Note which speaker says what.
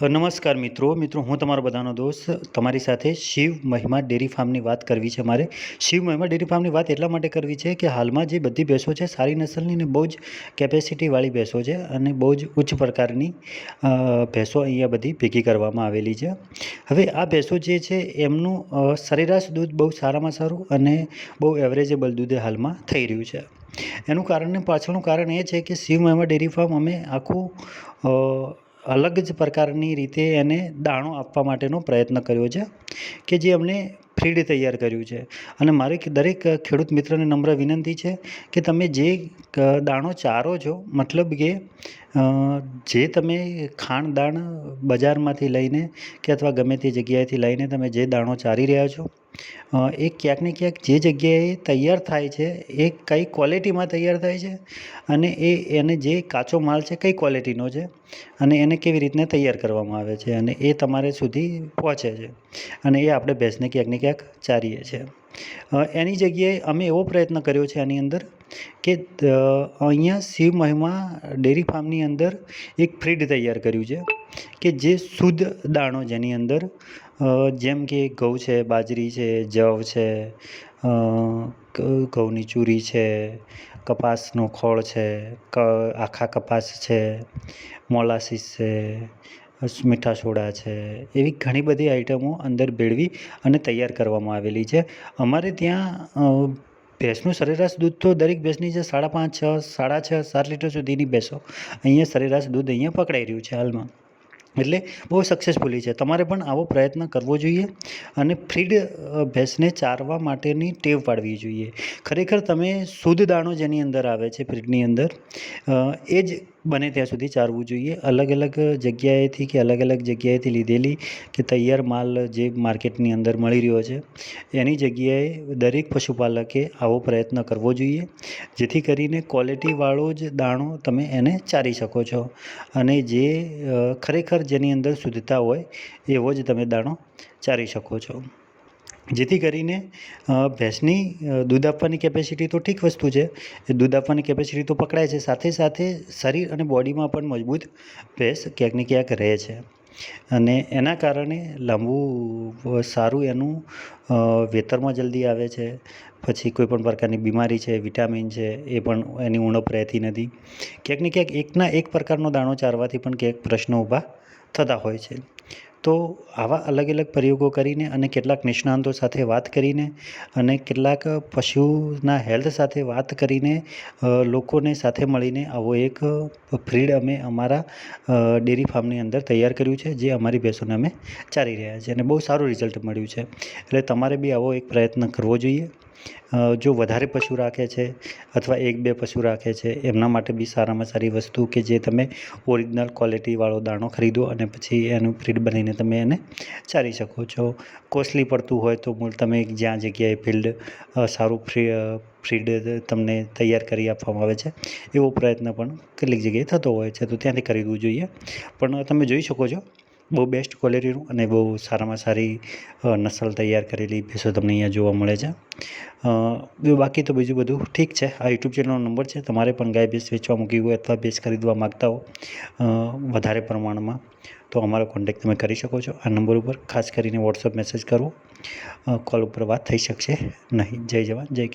Speaker 1: નમસ્કાર મિત્રો હું તમારો બધાનો દોસ્ત તમારી સાથે શિવ મહિમા ડેરી ફાર્મની વાત કરવી છે મારે. શિવ મહિમા ડેરી ફાર્મની વાત એટલા માટે કરવી છે કે હાલમાં જે બધી ભેંસો છે સારી નસલની ને બહુ જ કેપેસિટીવાળી ભેંસો છે અને બહુ જ ઉચ્ચ પ્રકારની ભેંસો અહીંયા બધી ભેગી કરવામાં આવેલી છે. હવે આ ભેંસો જે છે એમનું સરેરાશ દૂધ બહુ સારામાં સારું અને બહુ એવરેજેબલ દૂધ હાલમાં થઈ રહ્યું છે. એનું પાછળનું કારણ એ છે કે શિવ મહિમા ડેરી ફાર્મ અમે આખું અલગ જ પ્રકારની રીતે એને દાણો આપવા માટેનો પ્રયત્ન કર્યો છે કે જે અમને ફીડ તૈયાર કર્યું છે. અને મારી દરેક ખેડૂત મિત્રને નમ્ર વિનંતી છે કે તમે જે દાણો ચારો છો મતલબ કે જે તમે ખાણ દાણ બજારમાંથી લઈને કે અથવા ગમે તે જગ્યાએથી લઈને તમે જે દાણો ચારી રહ્યા છો એ ક્યાંક ને ક્યાંક જે જગ્યાએ તૈયાર થાય છે એ કઈ ક્વોલિટીમાં તૈયાર થાય છે અને એને જે કાચો માલ છે કઈ ક્વોલિટીનો છે અને એને કેવી રીતના તૈયાર કરવામાં આવે છે અને એ તમારે સુધી પહોંચે છે અને એ આપણે ભેંસને ક્યાંક ને ક્યાંક ચારીએ છીએ. એની જગ્યાએ અમે એવો પ્રયત્ન કર્યો છે આની અંદર કે અહીંયા શિવ મહિમા ડેરી ફાર્મની અંદર એક ફીડ તૈયાર કર્યું છે કે જે શુદ્ધ દાણો જેની અંદર જેમ કે ઘઉં છે, બાજરી છે, જવ છે, ઘઉંની ચૂરી છે, કપાસનો ખોળ છે, આખા કપાસ છે, મોલાસીસ છે, મીઠા સોડા છે, એવી ઘણી બધી આઈટમો અંદર ભેળવી અને તૈયાર કરવામાં આવેલી છે. અમારે ત્યાં ભેંસનું સરેરાશ દૂધ તો દરેક ભેંસની છે 5.5, 6, 6.5, 7 લીટર સુધીની ભેંસો અહીંયા સરેરાશ દૂધ અહીંયા પકડાઈ રહ્યું છે હાલમાં. એટલે બહુ સક્સેસફુલી છે. તમારે પણ આવો પ્રયત્ન કરવો જોઈએ અને ફીડ ભેંસને ચારવા માટેની ટેવ પાડવી જોઈએ. ખરેખર તમે શુદ્ધ દાણો જેની અંદર આવે છે ફીડની અંદર એ જ બને ત્યાં સુધી ચારવું જોઈએ. અલગ અલગ જગ્યાએથી લીધેલી કે તૈયાર માલ જે માર્કેટની અંદર મળી રહ્યો છે એની જગ્યાએ દરેક પશુપાલકે આવો પ્રયત્ન કરવો જોઈએ જેથી કરીને ક્વોલિટીવાળો જ દાણો તમે એને ચારી શકો છો અને જે ખરેખર જેની અંદર શુદ્ધતા હોય એવો જ તમે દાણો ચારી શકો છો. જેથી કરીને ભેંસની દૂધ આપવાની કેપેસિટી તો ઠીક વસ્તુ છે, એ દૂધ આપવાની કેપેસિટી તો પકડાય છે, સાથે સાથે શરીર અને બોડીમાં પણ મજબૂત ભેંસ ક્યાંક ને ક્યાંક રહે છે અને એના કારણે લાંબુ સારું એનું વેતરમાં જલ્દી આવે છે. પછી કોઈપણ પ્રકારની બીમારી છે, વિટામિન છે એ પણ એની ઉણપ રહેતી નથી. ક્યાંક ને ક્યાંક એકના એક પ્રકારનો દાણો ચારવાથી પણ ક્યાંક પ્રશ્નો ઊભા થતા હોય છે. તો આવા અલગ અલગ પ્રયોગો કરીને અને કેટલાક નિષ્ણાંતો સાથે વાત કરીને અને કેટલાક પશુના હેલ્થ સાથે વાત કરીને લોકોને સાથે મળીને આવો એક ફીડ અમે અમારા ડેરી ફાર્મની અંદર તૈયાર કર્યું છે જે અમારી ભેંસોને અમે ચારી રહ્યા છીએ અને બહુ સારું રિઝલ્ટ મળ્યું છે. એટલે તમારે બી આવો એક પ્રયત્ન કરવો જોઈએ. જો વધારે પશુ રાખે છે અથવા 1-2 પશુ રાખે છે એમના માટે બી સારામાં સારી વસ્તુ કે જે તમે ઓરિજિનલ ક્વોલિટીવાળો દાણો ખરીદો અને પછી એનું ફીડ બનાવીને તમે એને ચારી શકો છો. કોસ્ટલી પડતું હોય તો તમે જ્યાં જગ્યાએ સારું ફીડ તમને તૈયાર કરી આપવામાં આવે છે એવો પ્રયત્ન પણ કેટલીક જગ્યાએ થતો હોય છે તો ત્યાંથી ખરીદવું જોઈએ. પણ તમે જોઈ શકો છો બહુ બેસ્ટ ક્વોલિટીનું અને બહુ સારામાં સારી નસલ તૈયાર કરેલી ભેંસો તમને અહીંયા જોવા મળે છે. બાકી તો બીજું બધું ઠીક છે. આ યુટ્યુબ ચેનલનો નંબર છે. તમારે પણ ગાય ભેંસ વેચવા મૂકી હોય અથવા ભેંસ ખરીદવા માગતા હો વધારે પ્રમાણમાં તો અમારો કોન્ટેક્ટ તમે કરી શકો છો આ નંબર ઉપર. ખાસ કરીને વોટ્સઅપ મેસેજ કરવો, કોલ ઉપર વાત થઈ શકશે નહીં. જય જવાન જય કિસાન.